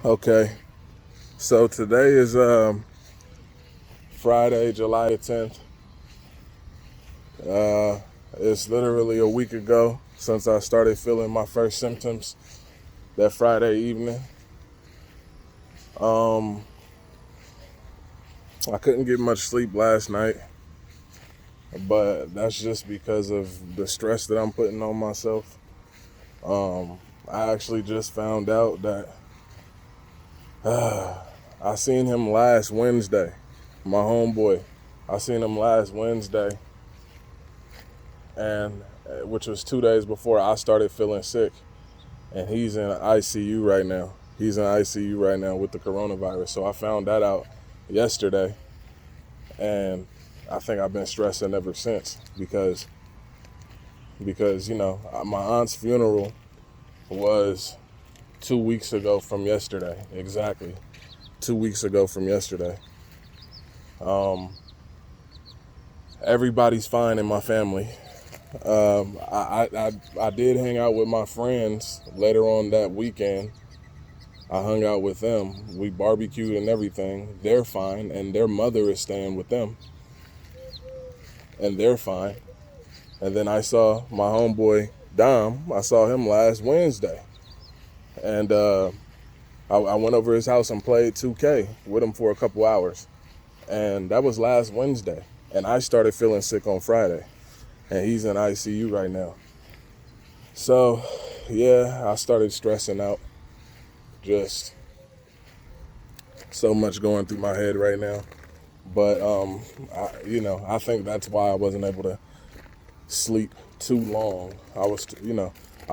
Okay, so today is Friday, July 10th. It's literally a week ago since I started feeling my first symptoms that Friday evening. Um, I couldn't get much sleep last night, but that's just because of the stress that I'm putting on myself. I actually just found out that I seen him last Wednesday, my homeboy. I seen him last Wednesday, and which was 2 days before I started feeling sick. And he's in ICU right now. He's in ICU right now with the coronavirus. So I found that out yesterday, and I think I've been stressing ever since because my aunt's funeral was 2 weeks ago from yesterday. Exactly 2 weeks ago from yesterday. Everybody's fine in my family. I did hang out with my friends later on that weekend. I hung out with them. We barbecued and everything. They're fine, and their mother is staying with them, and they're fine. And then I saw my homeboy Dom. I saw him last Wednesday, and I went over his house and played 2K with him for a couple hours, and that was last Wednesday. And I started feeling sick on Friday, and he's in ICU right now. So, yeah, I started stressing out. Just so much going through my head right now. But I think that's why I wasn't able to sleep too long. I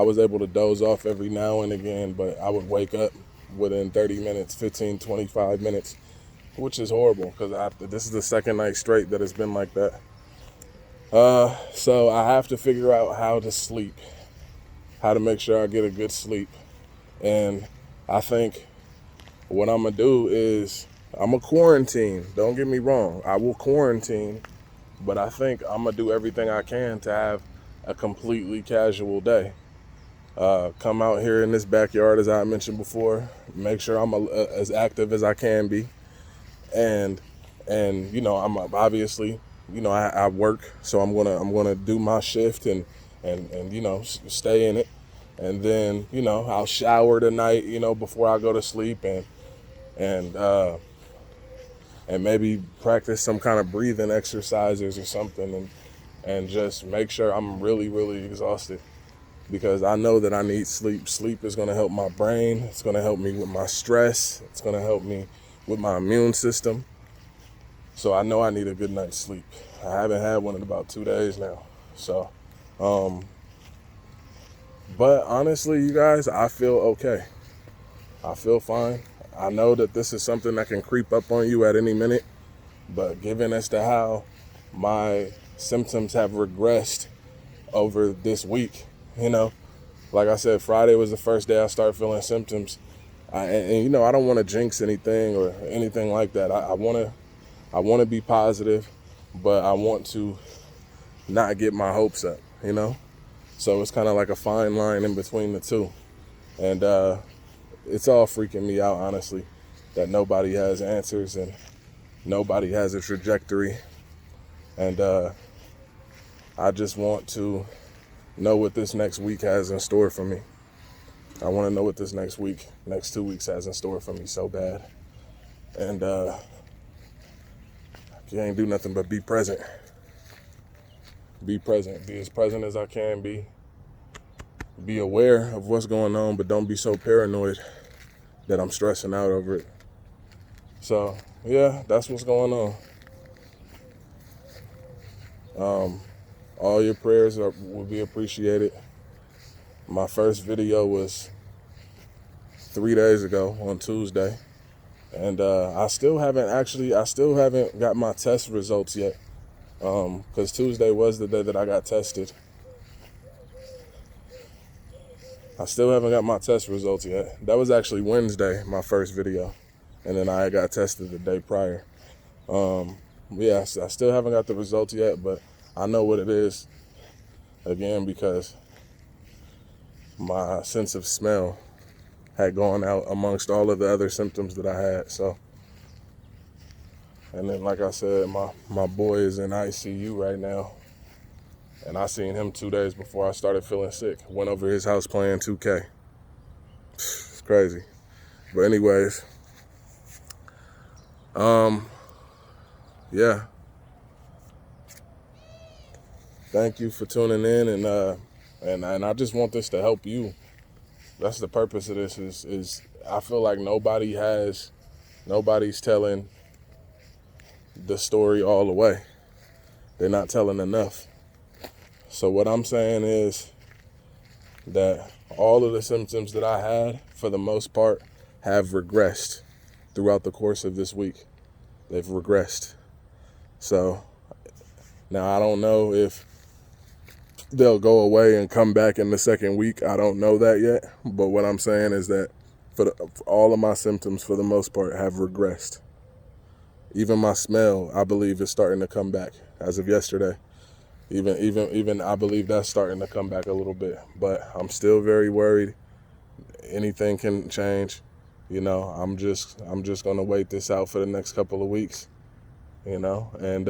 was able to doze off every now and again, but I would wake up within 30 minutes, 15, 25 minutes, which is horrible because this is the second night straight that it's been like that. So I have to figure out how to sleep, how to make sure I get a good sleep. And I think what I'm gonna do is I'm gonna quarantine. Don't get me wrong. I will quarantine, but I think I'm gonna do everything I can to have a completely casual day. Come out here in this backyard, as I mentioned before. Make sure I'm as active as I can be, and I'm obviously, I work, so I'm gonna do my shift and stay in it, and then I'll shower tonight, before I go to sleep, and and maybe practice some kind of breathing exercises or something, and just make sure I'm really, really exhausted, because I know that I need sleep. Sleep is going to help my brain. It's going to help me with my stress. It's going to help me with my immune system. So I know I need a good night's sleep. I haven't had one in about 2 days now. So, but honestly, you guys, I feel okay. I feel fine. I know that this is something that can creep up on you at any minute, but given as to how my symptoms have regressed over this week, like I said, Friday was the first day I started feeling symptoms. I don't want to jinx anything or anything like that. I want to be positive, but I want to not get my hopes up. So it's kind of like a fine line in between the two. And it's all freaking me out, honestly, that nobody has answers and nobody has a trajectory. And I just want to know what this next week has in store for me. I want to know what this next 2 weeks has in store for me so bad. And you ain't do nothing but be present. Be present. Be as present as I can be. Be aware of what's going on, but don't be so paranoid that I'm stressing out over it. So, yeah, that's what's going on. All your prayers will be appreciated. My first video was 3 days ago on Tuesday. And I still haven't got my test results yet. Because Tuesday was the day that I got tested. I still haven't got my test results yet. That was actually Wednesday, my first video. And then I got tested the day prior. I still haven't got the results yet, but I know what it is. Again, because my sense of smell had gone out amongst all of the other symptoms that I had. So, and then like I said, my boy is in ICU right now. And I seen him 2 days before I started feeling sick. Went over his house playing 2K. It's crazy. But anyways, yeah. Thank you for tuning in, and I just want this to help you. That's the purpose of this. Is I feel like nobody's telling the story all the way. They're not telling enough. So what I'm saying is that all of the symptoms that I had, for the most part, have regressed throughout the course of this week. They've regressed. So now I don't know if they'll go away and come back in the second week. I don't know that yet. But what I'm saying is that for all of my symptoms, for the most part, have regressed. Even my smell, I believe, is starting to come back as of yesterday. Even I believe that's starting to come back a little bit. But I'm still very worried. Anything can change. You know, I'm just gonna wait this out for the next couple of weeks. You know, and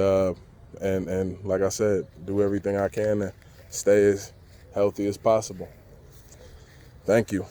like I said, do everything I can to stay as healthy as possible. Thank you.